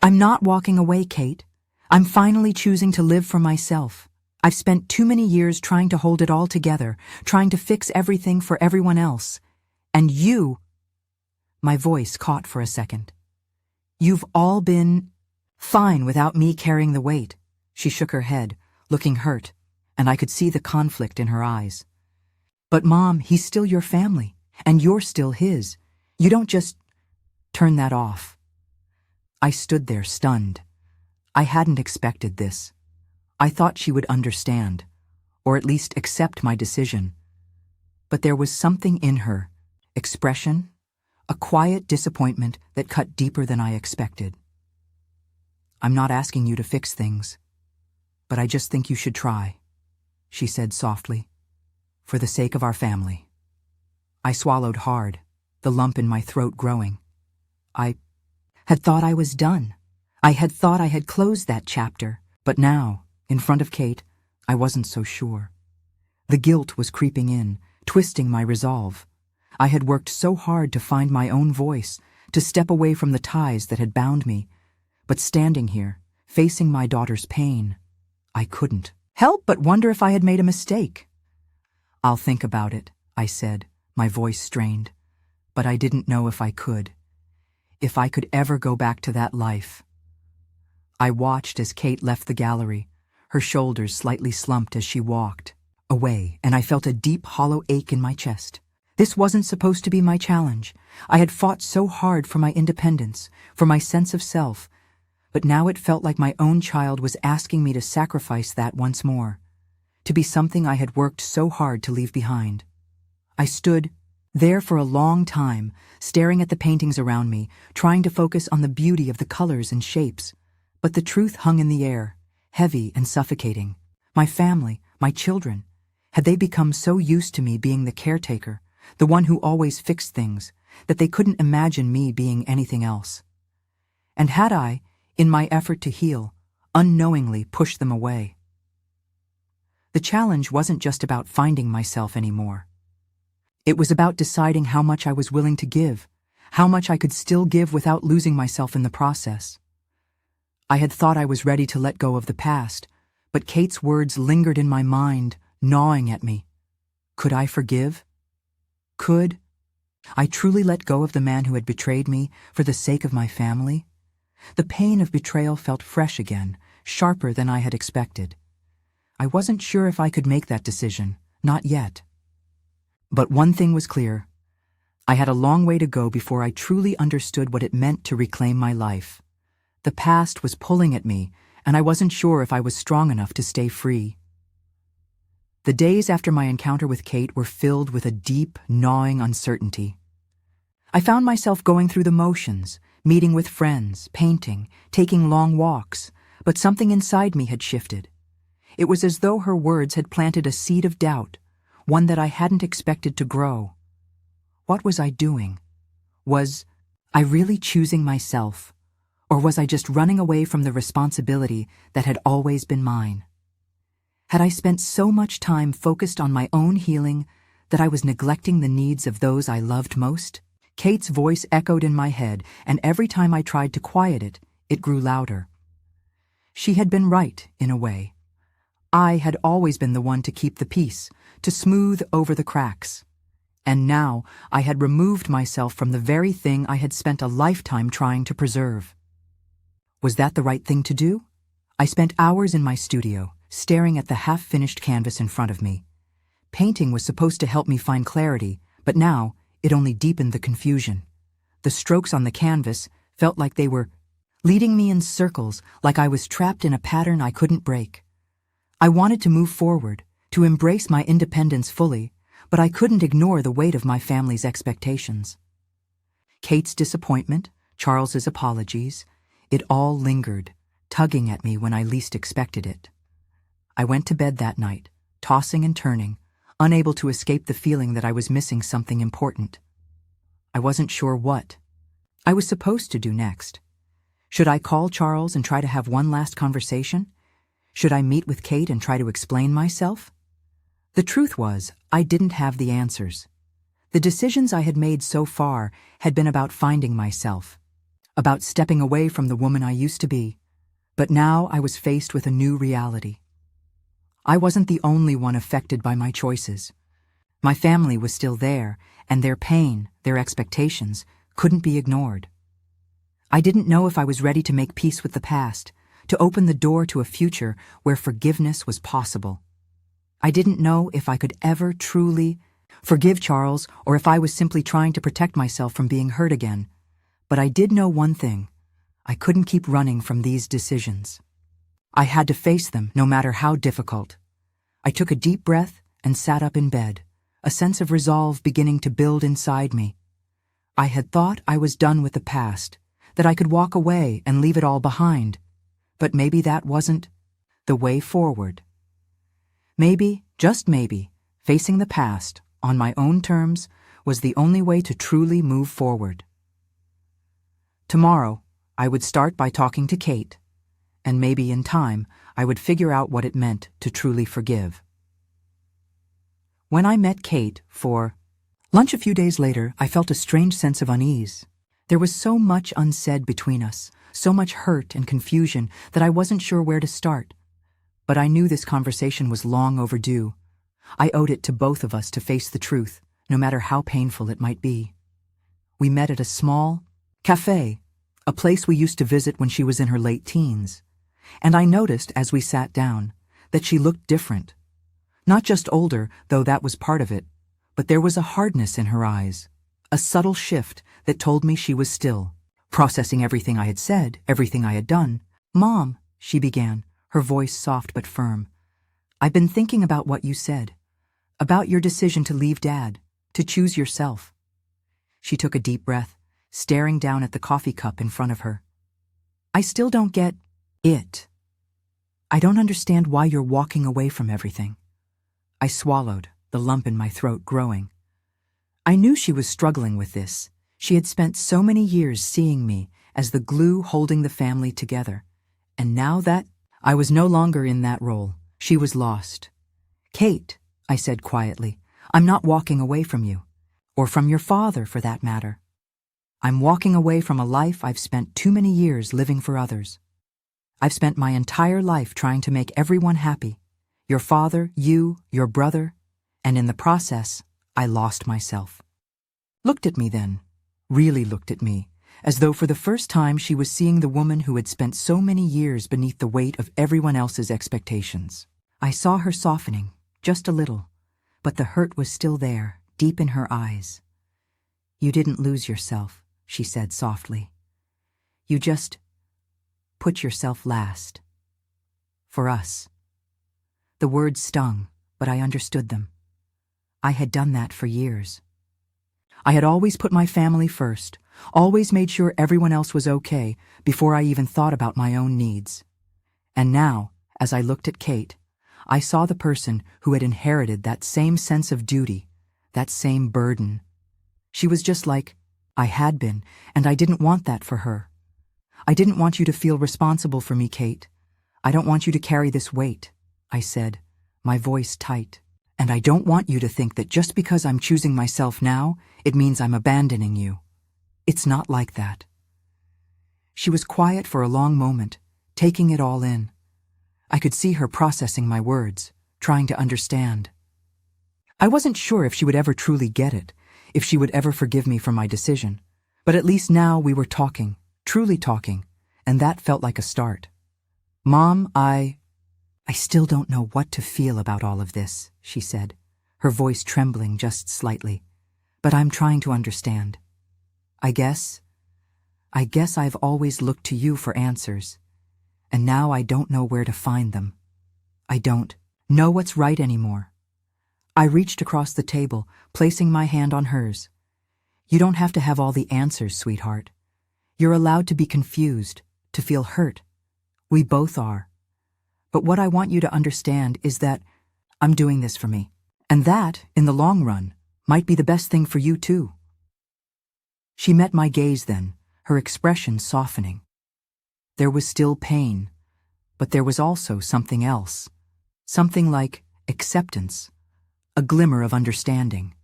Speaker 1: "I'm not walking away, Kate. I'm finally choosing to live for myself. I've spent too many years trying to hold it all together, trying to fix everything for everyone else. And you—" My voice caught for a second. "You've all been fine without me carrying the weight." She shook her head, looking hurt, and I could see the conflict in her eyes. "But Mom, he's still your family, and you're still his. You don't just turn that off." I stood there stunned. I hadn't expected this. I thought she would understand, or at least accept my decision. But there was something in her expression, a quiet disappointment that cut deeper than I expected. "I'm not asking you to fix things, but I just think you should try," she said softly, "for the sake of our family." I swallowed hard, the lump in my throat growing. I had thought I was done. I had thought I had closed that chapter, but now, in front of Kate, I wasn't so sure. The guilt was creeping in, twisting my resolve. I had worked so hard to find my own voice, to step away from the ties that had bound me. But standing here, facing my daughter's pain, I couldn't help but wonder if I had made a mistake. "I'll think about it," I said, my voice strained. But I didn't know if I could. If I could ever go back to that life. I watched as Kate left the gallery, her shoulders slightly slumped as she walked away, and I felt a deep, hollow ache in my chest. This wasn't supposed to be my challenge. I had fought so hard for my independence, for my sense of self, but now it felt like my own child was asking me to sacrifice that once more, to be something I had worked so hard to leave behind. I stood there for a long time, staring at the paintings around me, trying to focus on the beauty of the colors and shapes. But the truth hung in the air, heavy and suffocating. My family, my children, had they become so used to me being the caretaker, the one who always fixed things, that they couldn't imagine me being anything else? And had I, in my effort to heal, unknowingly pushed them away? The challenge wasn't just about finding myself anymore. It was about deciding how much I was willing to give, how much I could still give without losing myself in the process. I had thought I was ready to let go of the past, but Kate's words lingered in my mind, gnawing at me. Could I forgive? Could I truly let go of the man who had betrayed me for the sake of my family. The pain of betrayal felt fresh again, sharper than I had expected. I wasn't sure if I could make that decision, not yet. But one thing was clear. I had a long way to go before I truly understood what it meant to reclaim my life. The past was pulling at me, and I wasn't sure if I was strong enough to stay free. The days after my encounter with Kate were filled with a deep, gnawing uncertainty. I found myself going through the motions, meeting with friends, painting, taking long walks, but something inside me had shifted. It was as though her words had planted a seed of doubt, one that I hadn't expected to grow. What was I doing? Was I really choosing myself? Or was I just running away from the responsibility that had always been mine? Had I spent so much time focused on my own healing that I was neglecting the needs of those I loved most? Kate's voice echoed in my head, and every time I tried to quiet it, it grew louder. She had been right, in a way. I had always been the one to keep the peace, to smooth over the cracks. And now I had removed myself from the very thing I had spent a lifetime trying to preserve. Was that the right thing to do? I spent hours in my studio, staring at the half-finished canvas in front of me. Painting was supposed to help me find clarity, but now it only deepened the confusion. The strokes on the canvas felt like they were leading me in circles, like I was trapped in a pattern I couldn't break. I wanted to move forward, to embrace my independence fully, but I couldn't ignore the weight of my family's expectations. Kate's disappointment, Charles's apologies, it all lingered, tugging at me when I least expected it. I went to bed that night, tossing and turning, unable to escape the feeling that I was missing something important. I wasn't sure what I was supposed to do next. Should I call Charles and try to have one last conversation? Should I meet with Kate and try to explain myself? The truth was, I didn't have the answers. The decisions I had made so far had been about finding myself, about stepping away from the woman I used to be. But now I was faced with a new reality. I wasn't the only one affected by my choices. My family was still there, and their pain, their expectations, couldn't be ignored. I didn't know if I was ready to make peace with the past, to open the door to a future where forgiveness was possible. I didn't know if I could ever truly forgive Charles or if I was simply trying to protect myself from being hurt again. But I did know one thing. I couldn't keep running from these decisions. I had to face them, no matter how difficult. I took a deep breath and sat up in bed, a sense of resolve beginning to build inside me. I had thought I was done with the past, that I could walk away and leave it all behind. But maybe that wasn't the way forward. Maybe, just maybe, facing the past, on my own terms, was the only way to truly move forward. Tomorrow, I would start by talking to Kate, and maybe in time, I would figure out what it meant to truly forgive. When I met Kate for lunch a few days later, I felt a strange sense of unease. There was so much unsaid between us, so much hurt and confusion that I wasn't sure where to start. But I knew this conversation was long overdue. I owed it to both of us to face the truth, no matter how painful it might be. We met at a small cafe, a place we used to visit when she was in her late teens. And I noticed, as we sat down, that she looked different. Not just older, though that was part of it, but there was a hardness in her eyes, a subtle shift that told me she was still processing everything I had said, everything I had done. "Mom," she began, her voice soft but firm, "I've been thinking about what you said, about your decision to leave Dad, to choose yourself." She took a deep breath, staring down at the coffee cup in front of her. "I still don't get it. I don't understand why you're walking away from everything." I swallowed, the lump in my throat growing. I knew she was struggling with this. She had spent so many years seeing me as the glue holding the family together, and now that I was no longer in that role, she was lost. "Kate," I said quietly, "I'm not walking away from you, or from your father for that matter. I'm walking away from a life I've spent too many years living for others. I've spent my entire life trying to make everyone happy, your father, you, your brother, and in the process, I lost myself." looked at me then, really looked at me, as though for the first time she was seeing the woman who had spent so many years beneath the weight of everyone else's expectations. I saw her softening, just a little, but the hurt was still there, deep in her eyes. "You didn't lose yourself," she said softly. "You just put yourself last. For us." The words stung, but I understood them. I had done that for years. I had always put my family first, always made sure everyone else was okay before I even thought about my own needs. And now, as I looked at Kate, I saw the person who had inherited that same sense of duty, that same burden. She was just like I had been, and I didn't want that for her. "I didn't want you to feel responsible for me, Kate. I don't want you to carry this weight," I said, my voice tight. "And I don't want you to think that just because I'm choosing myself now, it means I'm abandoning you. It's not like that." She was quiet for a long moment, taking it all in. I could see her processing my words, trying to understand. I wasn't sure if she would ever truly get it, if she would ever forgive me for my decision. But at least now we were talking, truly talking, and that felt like a start. "Mom, I still don't know what to feel about all of this," she said, her voice trembling just slightly. "But I'm trying to understand. I guess I've always looked to you for answers, and now I don't know where to find them. I don't know what's right anymore." I reached across the table, placing my hand on hers. "You don't have to have all the answers, sweetheart. You're allowed to be confused, to feel hurt. We both are. But what I want you to understand is that I'm doing this for me. And that, in the long run, might be the best thing for you too." She met my gaze then, her expression softening. There was still pain, but there was also something else. Something like acceptance, a glimmer of understanding.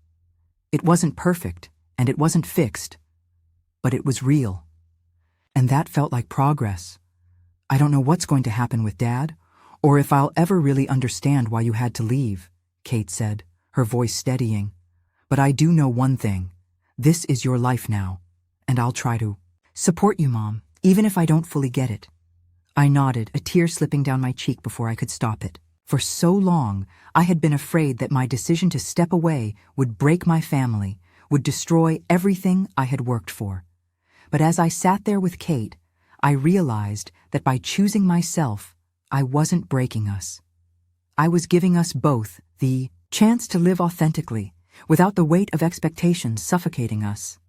Speaker 1: It wasn't perfect, and it wasn't fixed, but it was real. And that felt like progress. "I don't know what's going to happen with Dad, or if I'll ever really understand why you had to leave," Kate said, her voice steadying. "But I do know one thing. This is your life now, and I'll try to support you, Mom, even if I don't fully get it." I nodded, a tear slipping down my cheek before I could stop it. For so long, I had been afraid that my decision to step away would break my family, would destroy everything I had worked for. But as I sat there with Kate, I realized that by choosing myself, I wasn't breaking us. I was giving us both the chance to live authentically, without the weight of expectations suffocating us.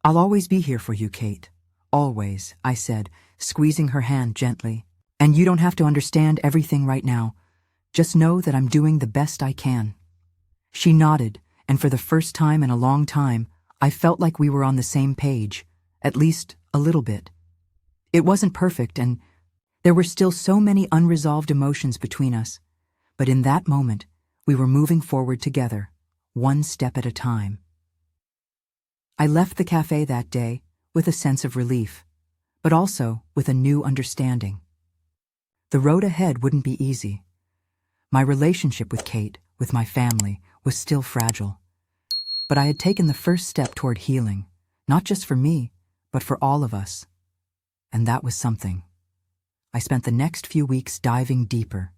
Speaker 1: "I'll always be here for you, Kate. Always," I said, squeezing her hand gently. "And you don't have to understand everything right now. Just know that I'm doing the best I can." She nodded, and for the first time in a long time, I felt like we were on the same page, at least a little bit. It wasn't perfect, and there were still so many unresolved emotions between us, but in that moment, we were moving forward together, one step at a time. I left the cafe that day with a sense of relief, but also with a new understanding. The road ahead wouldn't be easy. My relationship with Kate, with my family, was still fragile. But I had taken the first step toward healing, not just for me, but for all of us. And that was something. I spent the next few weeks diving deeper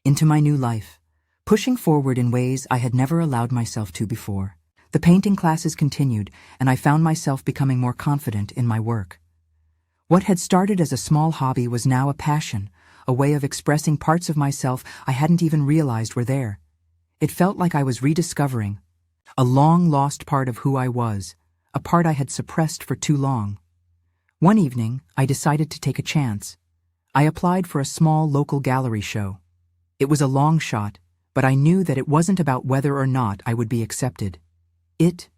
Speaker 1: into my new life, pushing forward in ways I had never allowed myself to before. The painting classes continued, and I found myself becoming more confident in my work. What had started as a small hobby was now a passion, a way of expressing parts of myself I hadn't even realized were there. It felt like I was rediscovering a long-lost part of who I was, a part I had suppressed for too long. One evening, I decided to take a chance. I applied for a small local gallery show. It was a long shot, but I knew that it wasn't about whether or not I would be accepted. It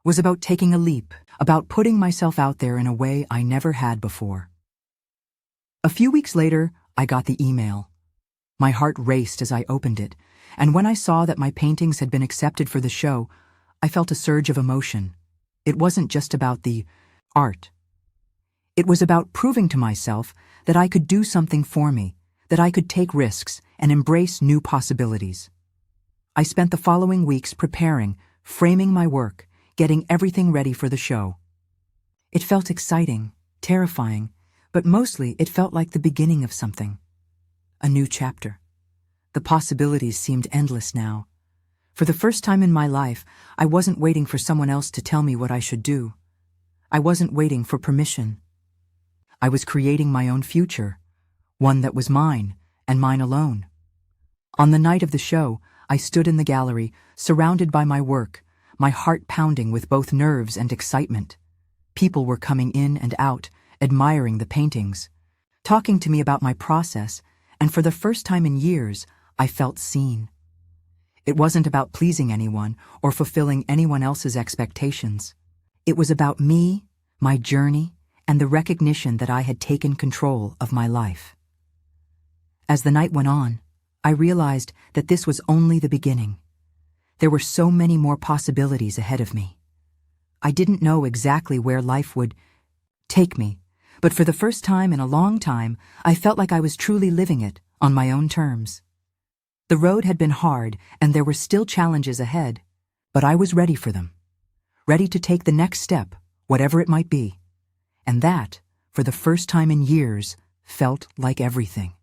Speaker 1: was about taking a leap, about putting myself out there in a way I never had before. A few weeks later, I got the email. My heart raced as I opened it, and when I saw that my paintings had been accepted for the show, I felt a surge of emotion. It wasn't just about the art. It was about proving to myself that I could do something for me, that I could take risks and embrace new possibilities. I spent the following weeks preparing, framing my work, getting everything ready for the show. It felt exciting, terrifying, but mostly it felt like the beginning of something. A new chapter. The possibilities seemed endless now. For the first time in my life, I wasn't waiting for someone else to tell me what I should do. I wasn't waiting for permission. I was creating my own future, one that was mine, and mine alone. On the night of the show, I stood in the gallery, surrounded by my work, my heart pounding with both nerves and excitement. People were coming in and out, admiring the paintings, talking to me about my process, and for the first time in years, I felt seen. It wasn't about pleasing anyone or fulfilling anyone else's expectations. It was about me, my journey, and the recognition that I had taken control of my life. As the night went on, I realized that this was only the beginning. There were so many more possibilities ahead of me. I didn't know exactly where life would take me, but for the first time in a long time, I felt like I was truly living it on my own terms. The road had been hard, and there were still challenges ahead, but I was ready for them, ready to take the next step, whatever it might be. And that, for the first time in years, felt like everything.